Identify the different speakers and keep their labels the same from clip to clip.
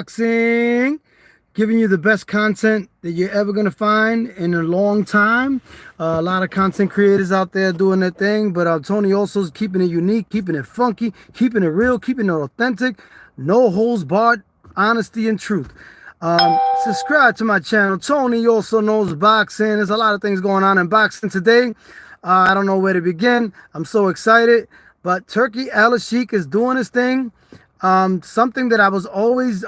Speaker 1: Boxing, giving you the best content that you're ever going to find in a long time. A lot of content creators out there doing their thing, but Tony also is keeping it unique, keeping it funky, keeping it real, keeping it authentic, no holes barred, honesty and truth. Subscribe to my channel. Tony also knows boxing. There's a lot of things going on in boxing today. I don't know where to begin. I'm so excited. But Turkey Al Sheikh is doing his thing. Something that I was always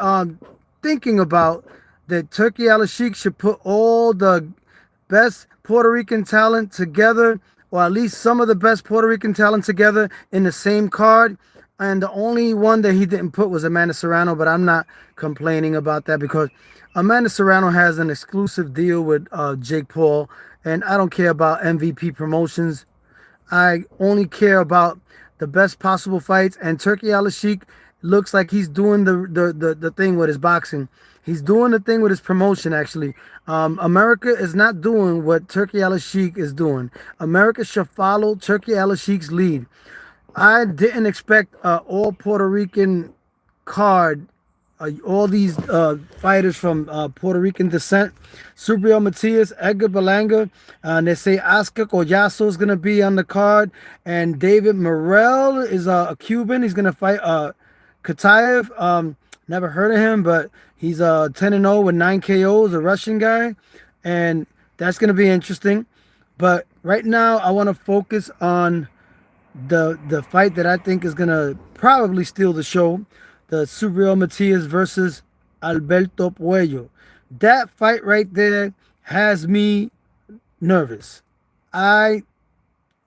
Speaker 1: thinking about, that Turkey Al Sheikh should put all the best Puerto Rican talent together, or at least some of the best Puerto Rican talent together in the same card. And the only one that he didn't put was Amanda Serrano, but I'm not complaining about that because Amanda Serrano has an exclusive deal with Jake Paul, and I don't care about MVP promotions. I only care about the best possible fights, and Turkey Al Sheikh looks like he's doing the thing with his boxing. He's doing the thing with his promotion, actually. America is not doing what Turkey Al Sheikh is doing. America should follow Turkey Al Sheikh's lead. I didn't expect all Puerto Rican card, all these fighters from Puerto Rican descent. Subriel, Matias, Edgar Berlanga, and they say Oscar Collazo is going to be on the card, and David Morrell is a Cuban. He's going to fight Katayev. Never heard of him, but he's 10-0 with 9 KOs, a Russian guy, and that's going to be interesting. But right now, I want to focus on the fight that I think is going to probably steal the show, the Subriel Matias versus Alberto Puello. That fight right there has me nervous. I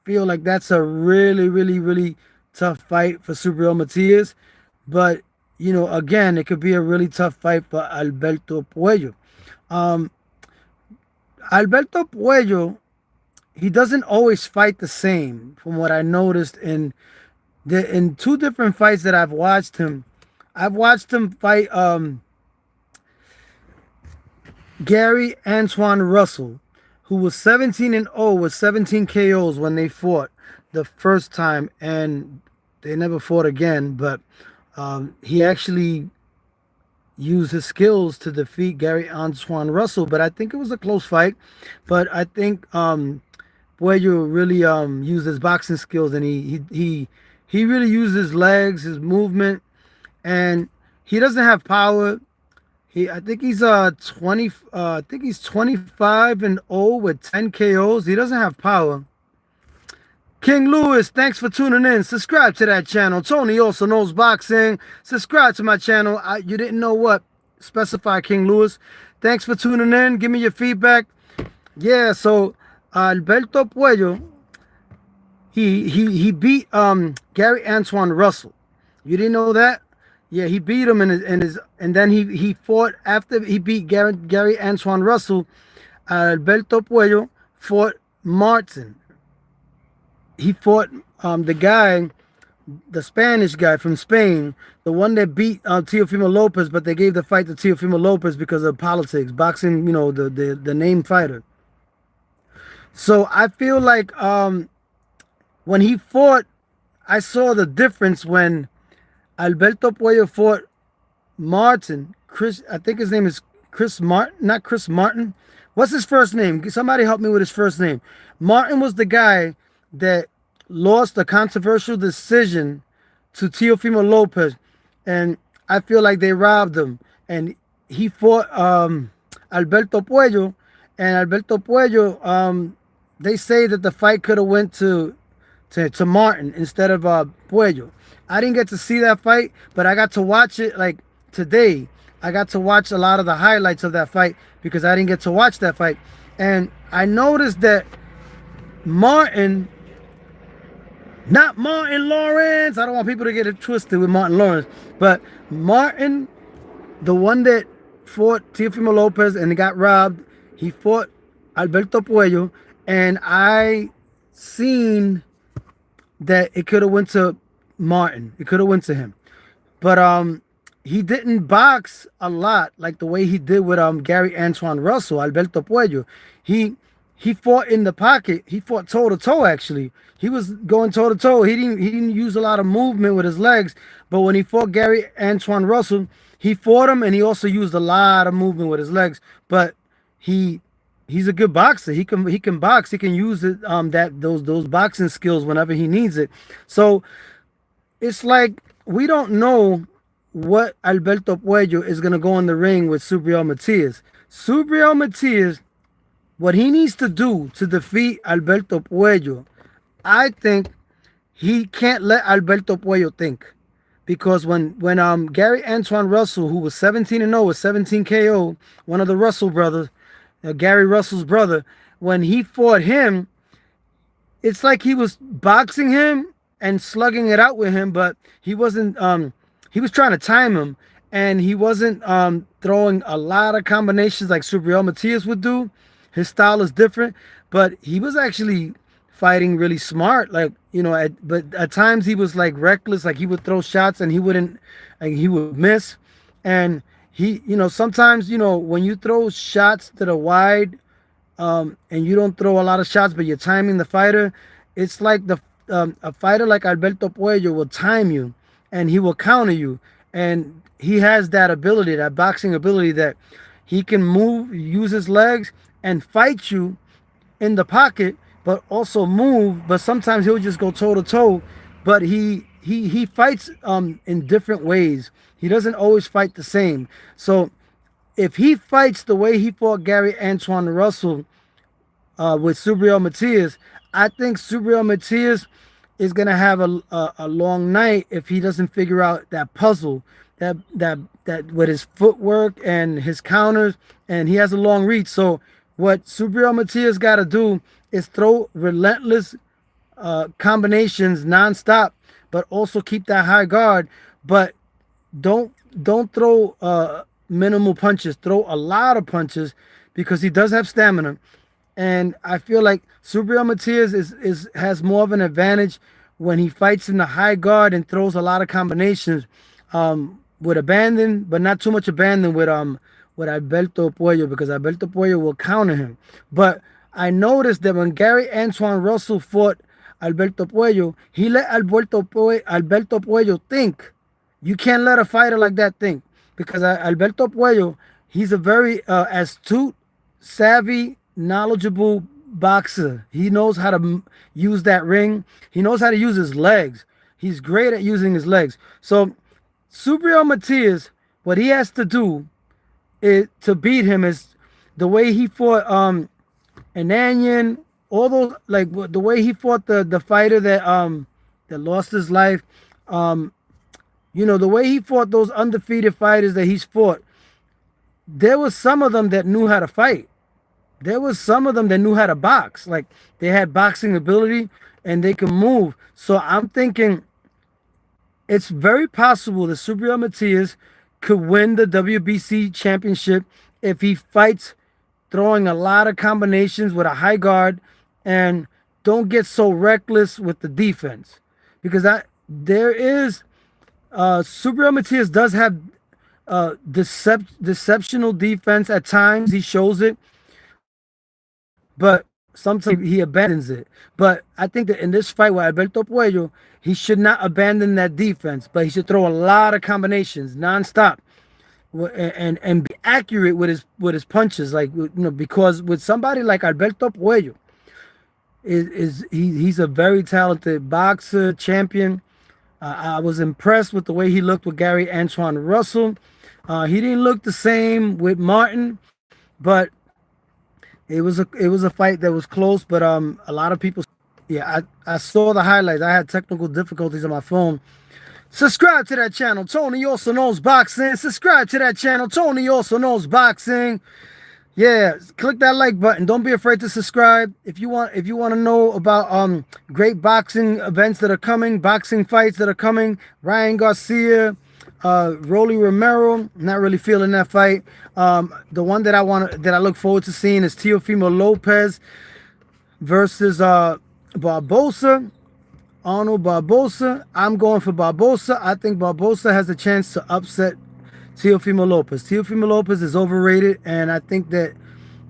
Speaker 1: feel like that's a really, really, really tough fight for Subriel Matias. But, you know, again, it could be a really tough fight for Alberto Puello. Alberto Puello, he doesn't always fight the same, from what I noticed in two different fights that I've watched him. I've watched him fight Gary Antoine Russell, who was 17-0 with 17 KOs when they fought the first time, and they never fought again. But he actually used his skills to defeat Gary Antoine Russell. But I think it was a close fight. But I think Puello really used his boxing skills, and he really used his legs, his movement, and he doesn't have power. I think he's 25-0 with 10 KOs. He doesn't have power. King Lewis, thanks for tuning in. Subscribe to that channel. Tony also knows boxing. Subscribe to my channel. You didn't know what? Specify King Lewis. Thanks for tuning in. Give me your feedback. Yeah, so Alberto Puello, he beat Gary Antoine Russell. You didn't know that? Yeah, he beat him and then he fought after he beat Gary Antoine Russell. Alberto Puello fought Martin. He fought the Spanish guy from Spain, the one that beat Teofimo Lopez, but they gave the fight to Teofimo Lopez because of politics, boxing, you know, the name fighter. So I feel like when he fought, I saw the difference when Alberto Puello fought Martin. I think his name is Chris Martin, not Chris Martin. What's his first name? Somebody help me with his first name. Martin was the guy that lost a controversial decision to Teofimo Lopez, and I feel like they robbed him. And he fought Alberto Puello, and Alberto Puello, they say that the fight could have went to Martin instead of Puello. I didn't get to see that fight, but I got to watch it like today. I got to watch a lot of the highlights of that fight because I didn't get to watch that fight. And I noticed that Martin, not Martin Lawrence, I don't want people to get it twisted with Martin Lawrence, but Martin, the one that fought Teofimo Lopez and got robbed, he fought Alberto Puello, and I seen that it could have went to Martin. It could have went to him. But he didn't box a lot like the way he did with Gary Antoine Russell, Alberto Puello. He fought in the pocket. He fought toe to toe. Actually, he was going toe to toe. He didn't use a lot of movement with his legs. But when he fought Gary Antoine Russell, he fought him, and he also used a lot of movement with his legs. But he he's a good boxer. He can box. He can use it that those boxing skills whenever he needs it. So it's like we don't know what Alberto Puello is gonna go in the ring with Subriel Matias. Subriel Matias, what he needs to do to defeat Alberto Puello, I think he can't let Alberto Puello think. Because when Gary Antoine Russell, who was 17-0 with 17 KO, one of the Russell brothers, Gary Russell's brother, when he fought him, it's like he was boxing him and slugging it out with him, but he wasn't he was trying to time him, and he wasn't throwing a lot of combinations like Subriel Matias would do. His style is different, but he was actually fighting really smart, like, but at times he was like reckless, like he would throw shots and he wouldn't, like he would miss. And he, sometimes, when you throw shots that are wide, and you don't throw a lot of shots, but you're timing the fighter, it's like a fighter like Alberto Puello will time you, and he will counter you, and he has that ability, that boxing ability, that he can move, use his legs, and fight you in the pocket, but also move. But sometimes he'll just go toe to toe. But he fights in different ways. He doesn't always fight the same. So if he fights the way he fought Gary Antoine Russell with Subriel Matias, I think Subriel Matias is gonna have a long night if he doesn't figure out that puzzle, that with his footwork and his counters, and he has a long reach. So what Subriel Matias got to do is throw relentless combinations nonstop, but also keep that high guard. But don't throw minimal punches. Throw a lot of punches, because he does have stamina. And I feel like Subriel Matias has more of an advantage when he fights in the high guard and throws a lot of combinations with abandon, but not too much abandon with Alberto Puello, because Alberto Puello will counter him. But I noticed that when Gary Antoine Russell fought Alberto Puello, he let Alberto Puello think. You can't let a fighter like that think, because Alberto Puello, he's a very astute, savvy, knowledgeable boxer. He knows how to use that ring. He knows how to use his legs. He's great at using his legs. So Subriel Matias, what he has to do to beat him is the way he fought Ananian, all those, like the way he fought the fighter that lost his life. The way he fought those undefeated fighters that he's fought. There was some of them that knew how to fight. There was some of them that knew how to box. Like, they had boxing ability and they could move. So I'm thinking it's very possible that Subriel Matias could win the WBC championship if he fights throwing a lot of combinations with a high guard and don't get so reckless with the defense. Because Subriel Matias does have deceptional defense at times. He shows it, but sometimes he abandons it. But I think that in this fight with Alberto Puello, he should not abandon that defense, but he should throw a lot of combinations nonstop, and be accurate with his punches. Like, because with somebody like Alberto Puello, he's a very talented boxer, champion. I was impressed with the way he looked with Gary Antoine Russell. He didn't look the same with Martin, but it was a fight that was close. But a lot of people, I saw the highlights. I had technical difficulties on my phone. Subscribe to that channel, Tony Also Knows Boxing. Subscribe to that channel, Tony Also Knows Boxing. Yeah, click that like button. Don't be afraid to subscribe. If you want to know about great boxing events that are coming, boxing fights that are coming, Ryan Garcia, Rolly Romero, not really feeling that fight. The one that I look forward to seeing is Teofimo Lopez versus Barbosa. Arnold Barbosa. I'm going for Barbosa. I think Barbosa has a chance to upset Teofimo Lopez. Teofimo Lopez is overrated, and I think that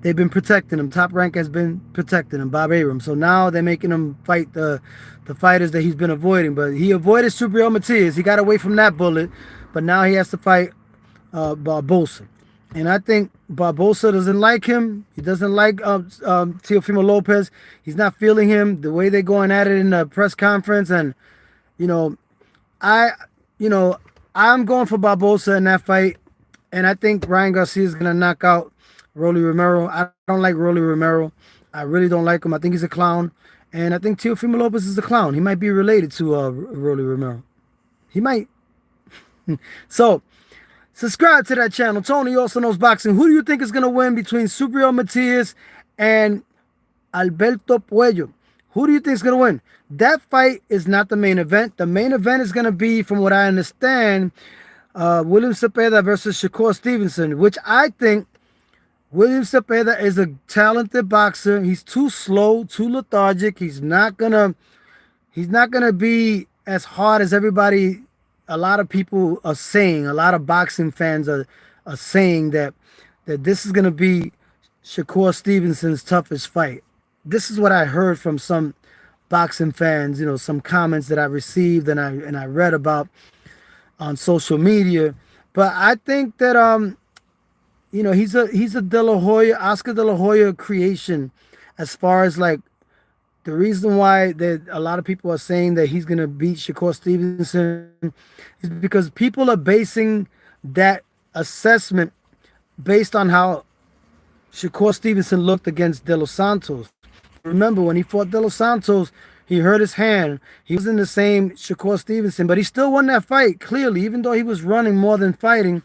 Speaker 1: they've been protecting him. Top Rank has been protecting him, Bob Arum. So now they're making him fight the fighters that he's been avoiding. But he avoided Subriel Matias. He got away from that bullet, but now he has to fight Barbosa. And I think Barbosa doesn't like him. He doesn't like Teofimo Lopez. He's not feeling him the way they're going at it in the press conference. And you know, I, you know, I'm going for Barbosa in that fight, and I think Ryan Garcia is gonna knock out Rolly Romero. I don't like Rolly Romero. I really don't like him. I think he's a clown, and I think Teofimo Lopez is a clown. He might be related to Rolly Romero. He might. So, subscribe to that channel. Tony also knows boxing. Who do you think is gonna win between Subriel Matias and Alberto Puello? Who do you think is going to win? That fight is not the main event. The main event is going to be, from what I understand, William Cepeda versus Shakur Stevenson, which I think William Cepeda is a talented boxer. He's too slow, too lethargic. He's not gonna be as hard as everybody. A lot of people are saying. A lot of boxing fans are saying that this is gonna be Shakur Stevenson's toughest fight. This is what I heard from some boxing fans, some comments that I received and I read about on social media. But I think that he's a De La Hoya, Oscar De La Hoya creation, as far as like the reason why that a lot of people are saying that he's gonna beat Shakur Stevenson is because people are basing that assessment based on how Shakur Stevenson looked against De Los Santos. Remember, when he fought De Los Santos, he hurt his hand. He was in the same Shakur Stevenson, but he still won that fight, clearly, even though he was running more than fighting.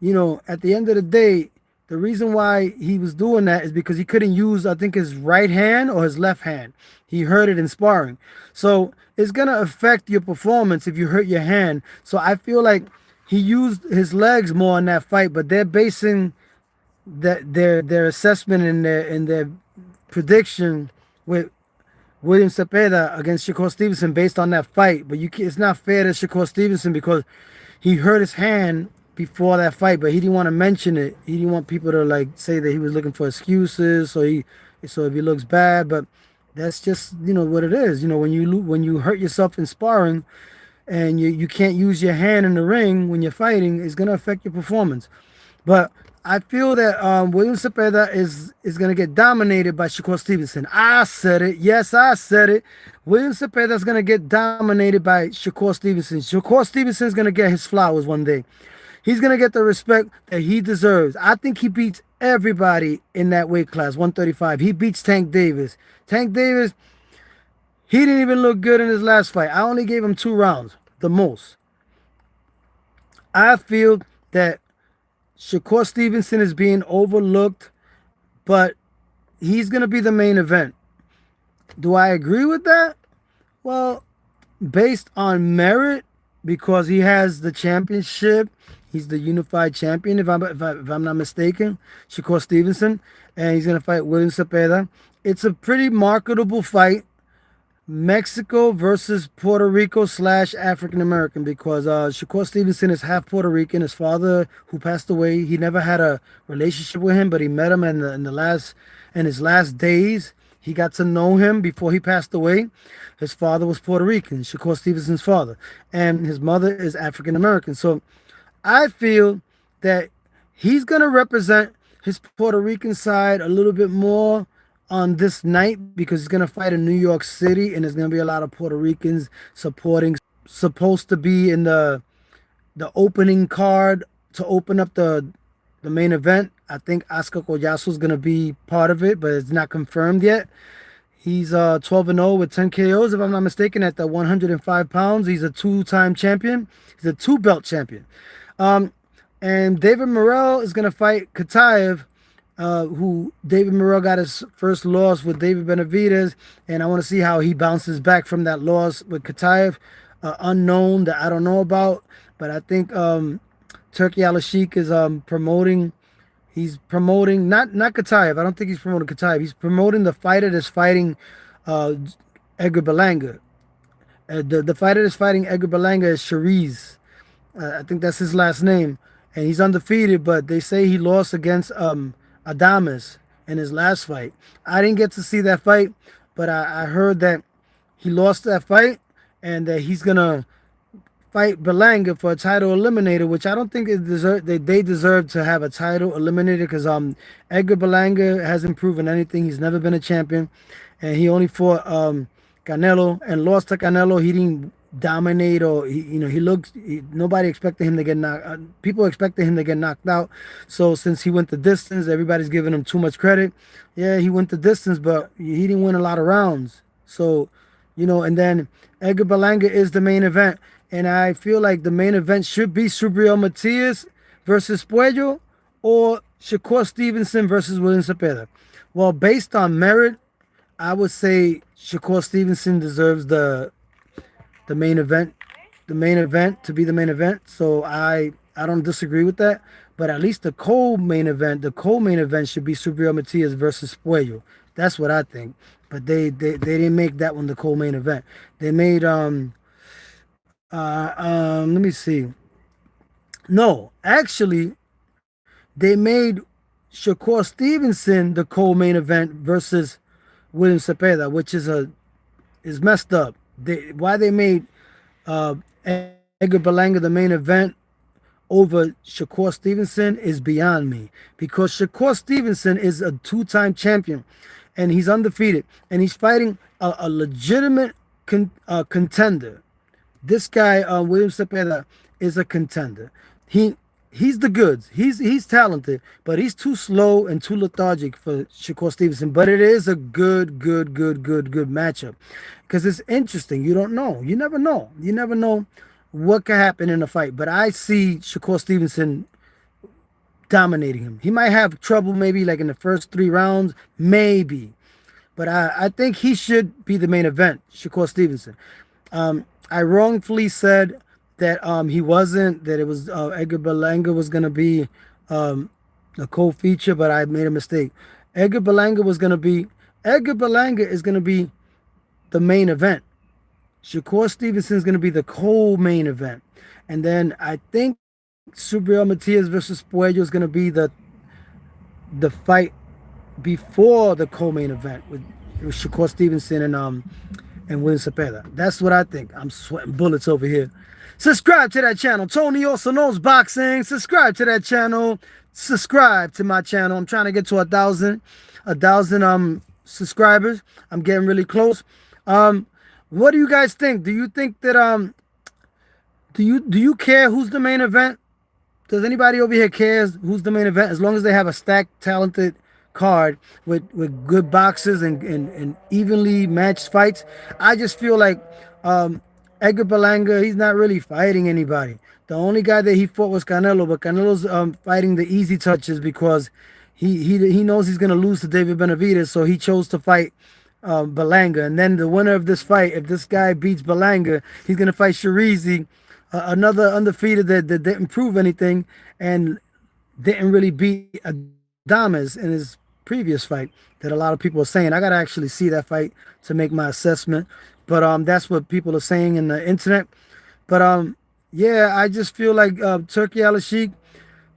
Speaker 1: At the end of the day, the reason why he was doing that is because he couldn't use, I think, his right hand or his left hand. He hurt it in sparring. So it's going to affect your performance if you hurt your hand. So I feel like he used his legs more in that fight, but they're basing their assessment and their prediction with William Cepeda against Shakur Stevenson based on that fight. But it's not fair to Shakur Stevenson because he hurt his hand before that fight, but he didn't want to mention it. He didn't want people to like say that he was looking for excuses, so if he looks bad. But that's just what it is. When you hurt yourself in sparring and you can't use your hand in the ring when you're fighting, it's gonna affect your performance. But I feel that William Cepeda is going to get dominated by Shakur Stevenson. I said it. Yes, I said it. William Cepeda is going to get dominated by Shakur Stevenson. Shakur Stevenson is going to get his flowers one day. He's going to get the respect that he deserves. I think he beats everybody in that weight class, 135. He beats Tank Davis. Tank Davis, he didn't even look good in his last fight. I only gave him 2 rounds, the most. I feel that Shakur Stevenson is being overlooked, but he's going to be the main event. Do I agree with that? Well, based on merit, because he has the championship, he's the unified champion, if I'm not mistaken, Shakur Stevenson, and he's going to fight William Cepeda. It's a pretty marketable fight. Mexico versus Puerto Rico / African American, because Shakur Stevenson is half Puerto Rican. His father, who passed away, he never had a relationship with him, but he met him in his last days. He got to know him before he passed away. His father was Puerto Rican, Shakur Stevenson's father, and his mother is African American. So I feel that he's gonna represent his Puerto Rican side a little bit more on this night, because he's going to fight in New York City, and there's going to be a lot of Puerto Ricans supporting. Supposed to be in the opening card to open up the main event. I think Oscar Collazo is going to be part of it, but it's not confirmed yet. He's 12-0 with 10 KOs, if I'm not mistaken, at the 105 pounds. He's a 2-time champion. He's a 2-belt champion. And David Morrell is going to fight Kataev, who David Morrell got his first loss with David Benavidez, and I want to see how he bounces back from that loss with Kataev, unknown that I don't know about. But I think Turkey Al-Sheikh is promoting. He's promoting not Kataev. I don't think he's promoting Kataev. He's promoting the fighter that's fighting Edgar Berlanga. The fighter that's fighting Edgar Berlanga is Shariz. I think that's his last name, and he's undefeated. But they say he lost against Adames in his last fight. I didn't get to see that fight, but I heard that he lost that fight and that he's gonna fight Berlanga for a title eliminator, which I don't think they deserve to have a title eliminator because Edgar Berlanga hasn't proven anything. He's never been a champion, and he only fought Canelo and lost to Canelo. He didn't dominate, or he looked. Nobody expected him to get knocked. People expected him to get knocked out. So since he went the distance, everybody's giving him too much credit. Yeah, he went the distance, but he didn't win a lot of rounds. So, and then Edgar Berlanga is the main event. And I feel like the main event should be Subriel Matias versus Puello or Shakur Stevenson versus William Cepeda. Well, based on merit, I would say Shakur Stevenson deserves the main event, to be the main event. So I don't disagree with that. But at least the co-main event should be Subriel Matias versus Puello. That's what I think. But they didn't make that one the co-main event. They made let me see. No, actually, they made Shakur Stevenson the co-main event versus William Cepeda, which is messed up. Why they made Edgar Berlanga the main event over Shakur Stevenson is beyond me, because Shakur Stevenson is a two-time champion and he's undefeated and he's fighting a legitimate contender. This guy, William Cepeda, is a contender. He's the goods. He's talented, but he's too slow and too lethargic for Shakur Stevenson. But it is a good matchup because it's interesting. You don't know. You never know. You never know what could happen in a fight. But I see Shakur Stevenson dominating him. He might have trouble maybe like in the first 3 rounds, maybe. But I think he should be the main event, Shakur Stevenson. I wrongfully said that he wasn't, that it was Edgar Berlanga was going to be a co-feature, but I made a mistake. Edgar Berlanga is going to be the main event. Shakur Stevenson is going to be the co-main event. And then I think Subriel Matias versus Puello is going to be the fight before the co-main event with Shakur Stevenson and William Cepeda. That's what I think. I'm sweating bullets over here. Subscribe to that channel. Tony also knows boxing. Subscribe to that channel. Subscribe to my channel. I'm trying to get to a thousand subscribers. I'm getting really close. What do you guys think? Do you think that do you care who's the main event? Does anybody over here cares who's the main event? As long as they have a stacked, talented card with good boxes and evenly matched fights. I just feel like Edgar Berlanga, he's not really fighting anybody. The only guy that he fought was Canelo, but Canelo's fighting the easy touches because he knows he's gonna lose to David Benavidez, so he chose to fight Berlanga. And then the winner of this fight, if this guy beats Berlanga, he's gonna fight Sharizi, another undefeated that didn't prove anything and didn't really beat Adames in his previous fight that a lot of people are saying. I gotta actually see that fight to make my assessment, but that's what people are saying in the internet. But yeah, I just feel like Turki Al-Sheikh,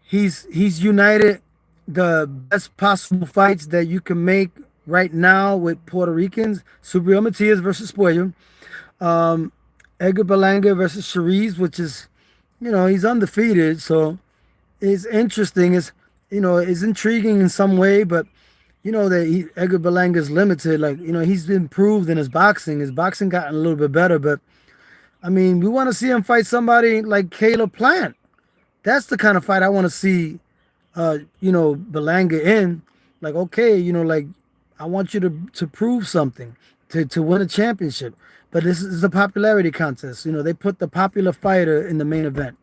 Speaker 1: he's united the best possible fights that you can make right now with Puerto Ricans. Subriel Matias versus Puello, Edgar Berlanga versus Shariz, which is, he's undefeated, so it's interesting. It's intriguing in some way, but that Edgar Berlanga is limited. Like, he's improved in his boxing. His boxing gotten a little bit better, but I mean, we want to see him fight somebody like Caleb Plant. That's the kind of fight I want to see, Berlanga in. Like, okay, like I want you to prove something, to win a championship. But this is a popularity contest. They put the popular fighter in the main event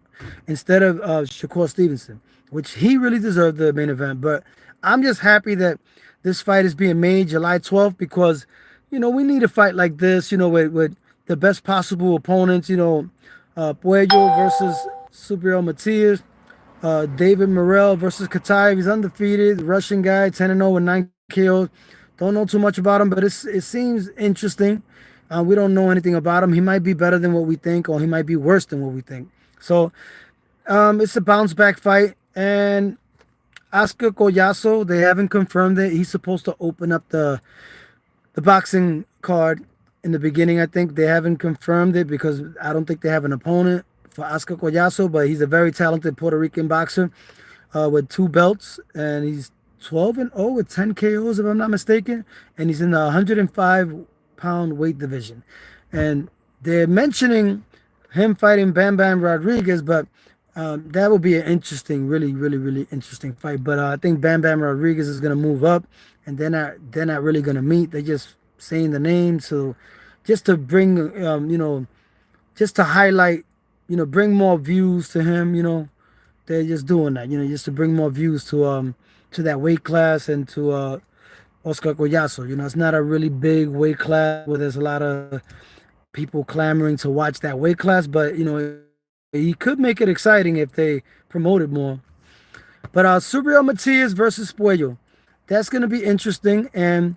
Speaker 1: instead of Shakur Stevenson, which he really deserved the main event. But I'm just happy that this fight is being made July 12th because, we need a fight like this, with the best possible opponents, Puello versus Subriel Matias, David Morrell versus Kataev. He's undefeated, Russian guy, 10-0 with 9 KOs. Don't know too much about him, but it seems interesting. We don't know anything about him. He might be better than what we think, or he might be worse than what we think. So it's a bounce back fight. And Oscar Collazo, they haven't confirmed it. He's supposed to open up the boxing card in the beginning. I think they haven't confirmed it because I don't think they have an opponent. for Oscar Collazo, but he's a very talented Puerto Rican boxer with 2 belts, and he's 12-0 with 10 KOs, if I'm not mistaken, and he's in the 105-pound weight division. And they're mentioning him fighting Bam Bam Rodriguez, but that will be an interesting, really, really, really interesting fight. But I think Bam Bam Rodriguez is gonna move up, and they're not really gonna meet. They're just saying the name, so just to bring, just to highlight, bring more views to him. They're just doing that, just to bring more views to that weight class and to Oscar Collazo. It's not a really big weight class where there's a lot of people clamoring to watch that weight class, but he could make it exciting if they promote it more. But Subriel Matias versus Puello, that's gonna be interesting, and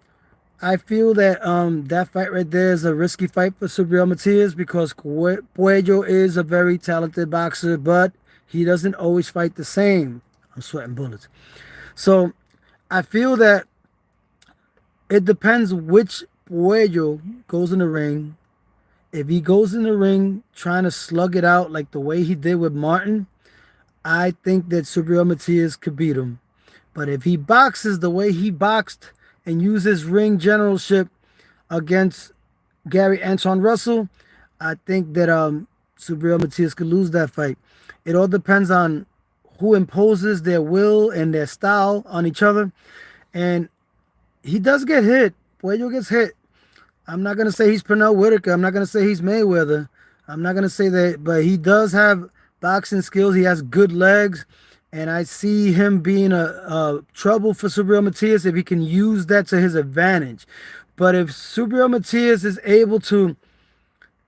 Speaker 1: I feel that that fight right there is a risky fight for Subriel Matias because Puello is a very talented boxer, but he doesn't always fight the same. I'm sweating bullets. So I feel that it depends which Puello goes in the ring. If he goes in the ring trying to slug it out like the way he did with Martin, I think that Subriel Matias could beat him. But if he boxes the way he boxed and uses ring generalship against Gary Anton Russell, I think that Subriel Matias could lose that fight. It all depends on who imposes their will and their style on each other. And he does get hit. Puello gets hit. I'm not going to say he's Pernell Whitaker. I'm not going to say he's Mayweather. I'm not going to say that, but he does have boxing skills. He has good legs. And I see him being a trouble for Subriel Matias if he can use that to his advantage. But if Subriel Matias is able to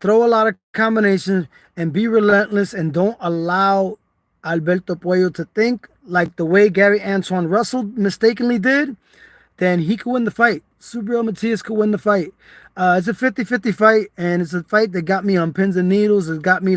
Speaker 1: throw a lot of combinations and be relentless and don't allow Alberto Puello to think like the way Gary Antoine Russell mistakenly did, then he could win the fight. Subriel Matias could win the fight. It's a 50-50 fight, and it's a fight that got me on pins and needles. It got me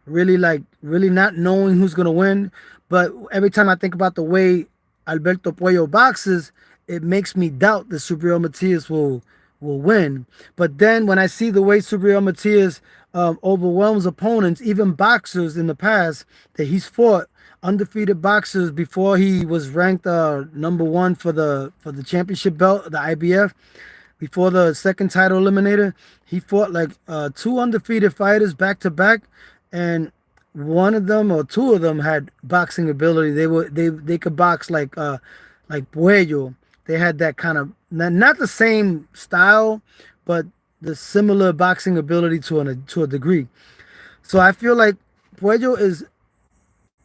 Speaker 1: really not knowing who's going to win. But every time I think about the way Alberto Puello boxes, it makes me doubt that Subriel Matias will win. But then when I see the way Subriel Matias overwhelms opponents, even boxers in the past that he's fought, undefeated boxers before he was ranked #1 for the championship belt, the IBF, before the second title eliminator, he fought like 2 undefeated fighters back to back, and one of them or 2 of them had boxing ability. They could box like Puello. They had that kind of not the same style, but the similar boxing ability to a degree. So I feel like Puello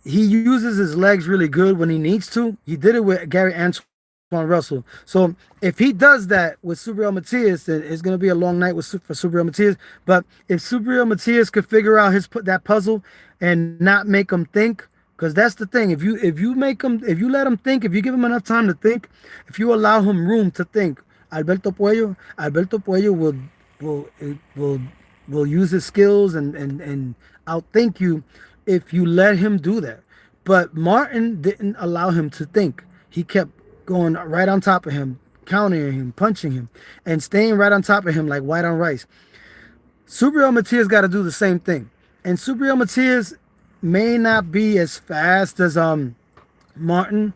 Speaker 1: he uses his legs really good when he needs to. He did it with Gary Antoine Russell. So if he does that with Subriel Matias, then it's going to be a long night for Subriel Matias. But if Subriel Matias could figure out that puzzle and not make him think, because that's the thing. If you let him think, if you give him enough time to think, if you allow him room to think, Alberto Puello will use his skills and outthink you if you let him do that. But Martin didn't allow him to think. He kept going right on top of him, countering him, punching him, and staying right on top of him like white on rice. Subriel Matias got to do the same thing. And Subriel Matias may not be as fast as Martin,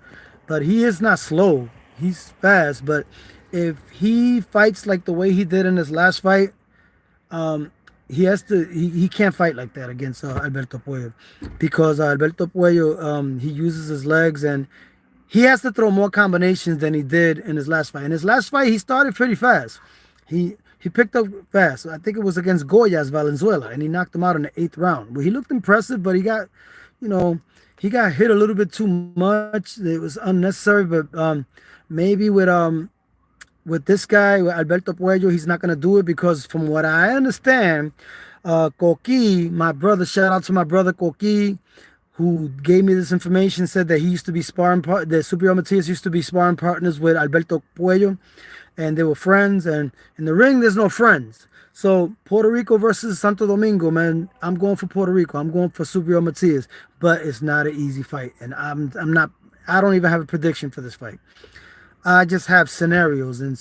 Speaker 1: but he is not slow. He's fast. But if he fights like the way he did in his last fight, he can't fight like that against Alberto Puello, because Alberto Puello he uses his legs, and he has to throw more combinations than he did in his last fight. In his last fight, he started pretty fast. He picked up fast. I think it was against Goyas Valenzuela, and he knocked him out in the 8th round. Well, he looked impressive, but he got hit a little bit too much. It was unnecessary. But maybe with this guy, with Alberto Puello, he's not going to do it, because from what I understand, Coqui, my brother, shout out to my brother Coqui, who gave me this information, said that he used to be that Subriel Matias used to be sparring partners with Alberto Puello, and they were friends. And in the ring, there's no friends. So Puerto Rico versus Santo Domingo, man, I'm going for Puerto Rico. I'm going for Subriel Matias, but it's not an easy fight, and I don't even have a prediction for this fight. I just have scenarios, and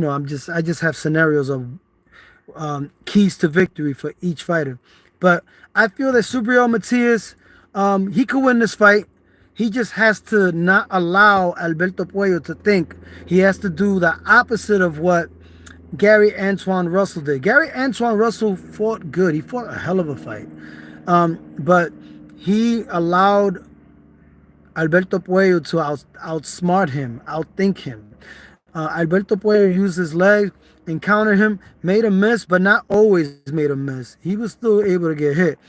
Speaker 1: I just have scenarios of keys to victory for each fighter. But I feel that Subriel Matias, he could win this fight. He just has to not allow Alberto Puello to think. He has to do the opposite of what Gary Antoine Russell did. Gary Antoine Russell fought good. He fought a hell of a fight. But he allowed Alberto Puello to outsmart him, outthink him. Alberto Puello used his legs and countered him, made him miss, but not always made him miss. He was still able to get hit.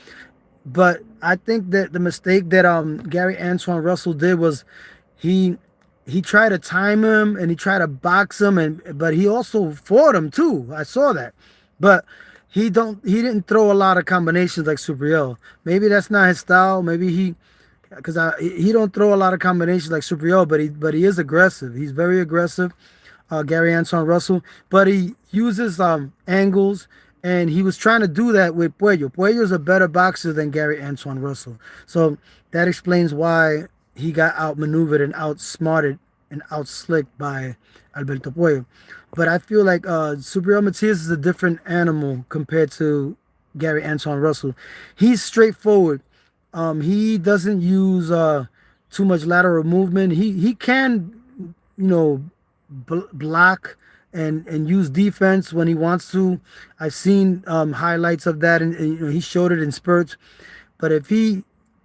Speaker 1: But I think that the mistake that Gary Antoine Russell did was he he tried to time him and he tried to box him, and but he also fought him too. I saw that. But he didn't throw a lot of combinations like Subriel. Maybe that's not his style. Maybe he don't throw a lot of combinations like Subriel, but he is aggressive. He's very aggressive, Gary Anton Russell. But he uses angles, and he was trying to do that with Puello. Puello is a better boxer than Gary Anton Russell, so that explains why he got outmaneuvered and outsmarted and outslicked by Alberto Puello. But I feel like Subriel Matias is a different animal compared to Gary Anton Russell. He's straightforward. He doesn't use too much lateral movement. He can, block and use defense when he wants to. I've seen highlights of that, and he showed it in spurts. But if he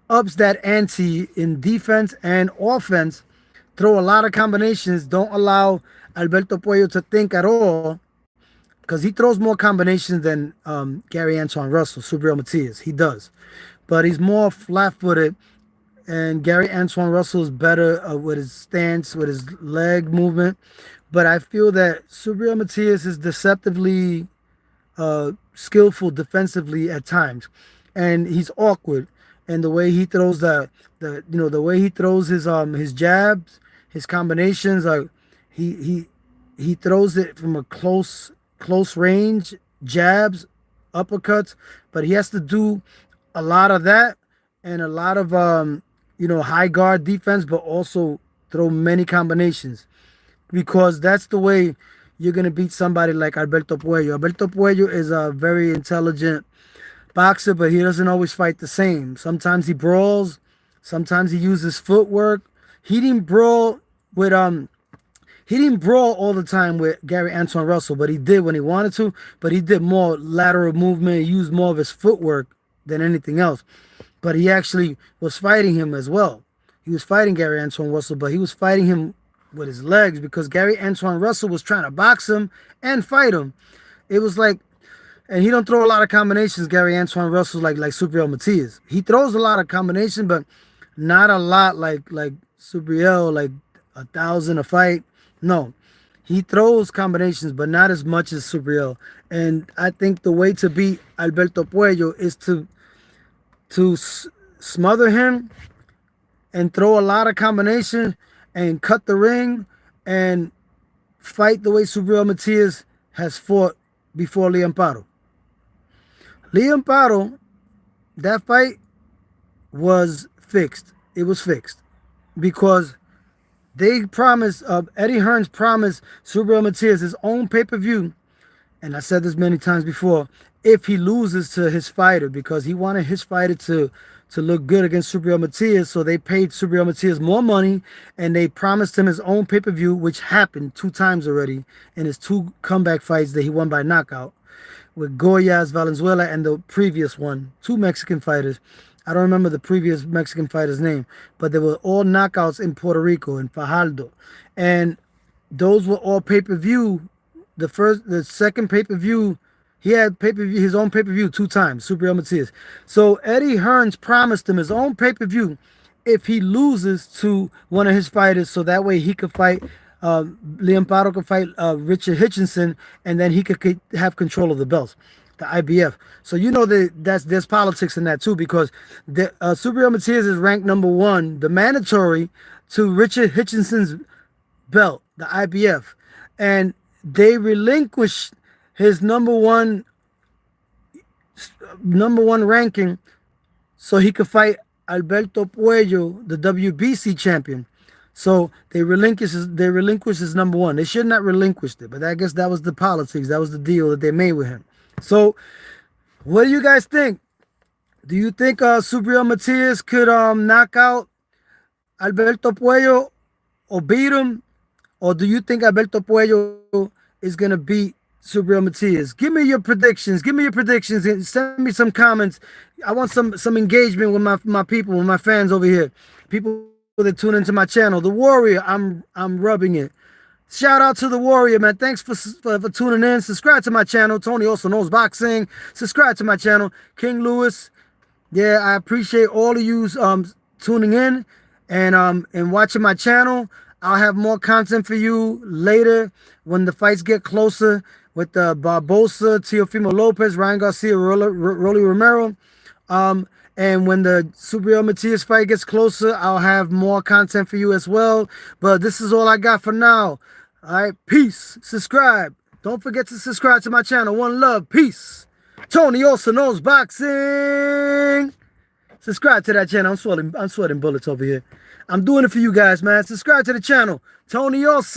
Speaker 1: ups that ante in defense and offense, throw a lot of combinations, don't allow Alberto Puello to think at all, because he throws more combinations than Gary Anton Russell, Subriel Matias. He does. But he's more flat-footed, and Gary Antoine Russell is better with his stance, with his leg movement. But I feel that Subriel Matias is deceptively skillful defensively at times, and he's awkward. And the way he throws the way he throws his jabs, his combinations, he throws it from a close range, jabs, uppercuts, but he has to do a lot of that and a lot of high guard defense, but also throw many combinations, because that's the way you're gonna beat somebody like Alberto Puello. Alberto Puello is a very intelligent boxer, but he doesn't always fight the same. Sometimes he brawls, sometimes he uses footwork. He didn't brawl all the time with Gary Anton Russell, but he did when he wanted to. But he did more lateral movement, he used more of his footwork than anything else. But he actually was fighting him as well. He was fighting Gary Anton Russell, but he was fighting him with his legs, because Gary Anton Russell was trying to box him and fight him. It was like, and he don't throw a lot of combinations, Gary Anton Russell, like Subriel Matias. He throws a lot of combinations, but not a lot like Subriel, like 1,000 a fight. No, he throws combinations, but not as much as Subriel. And I think the way to beat Alberto Puello is to smother him and throw a lot of combinations and cut the ring and fight the way Subriel Matias has fought before Liam Paro. Liam Paro, that fight was fixed. It was fixed because they promised, Eddie Hearns promised Subriel Matias his own pay-per-view, and I said this many times before, if he loses to his fighter, because he wanted his fighter to look good against Subriel Matias, so they paid Subriel Matias more money, and they promised him his own pay-per-view, which happened 2 times already in his 2 comeback fights that he won by knockout, with Goyas Valenzuela and the previous one, 2 Mexican fighters. I don't remember the previous Mexican fighter's name, but they were all knockouts in Puerto Rico, in Fajardo. And those were all pay-per-view. The second pay-per-view, he had pay-per-view, his own pay-per-view 2 times, Subriel Matias. So Eddie Hearns promised him his own pay-per-view if he loses to one of his fighters, so that way he could fight, Liam Paro could fight Richard Hitchinson, and then he could have control of the belts, the IBF. So there's politics in that too, because Subriel Matias is ranked number 1, the mandatory, to Richard Hitchinson's belt, the IBF, and they relinquished his number one ranking so he could fight Alberto Puello, the WBC champion. So they relinquished his number 1. They should not relinquish it, but I guess that was the politics. That was the deal that they made with him. So what do you guys think? Do you think Subriel Matias could knock out Alberto Puello or beat him? Or do you think Alberto Puello is going to beat Subriel Matias? Give me your predictions. Give me your predictions and send me some comments. I want some engagement with my people, with my fans over here. People that tune into my channel. The Warrior, I'm rubbing it. Shout out to the Warrior, man. Thanks for tuning in. Subscribe to my channel. Tony also knows boxing. Subscribe to my channel. King Lewis. Yeah, I appreciate all of you tuning in and watching my channel. I'll have more content for you later when the fights get closer with Barbosa, Teofimo Lopez, Ryan Garcia, Rolly Romero. And when the Subriel Matias fight gets closer, I'll have more content for you as well. But this is all I got for now. All right, peace. Subscribe. Don't forget to subscribe to my channel. One love. Peace. Tony also knows boxing. Subscribe to that channel. I'm sweating bullets over here. I'm doing it for you guys, man. Subscribe to the channel. Tony also.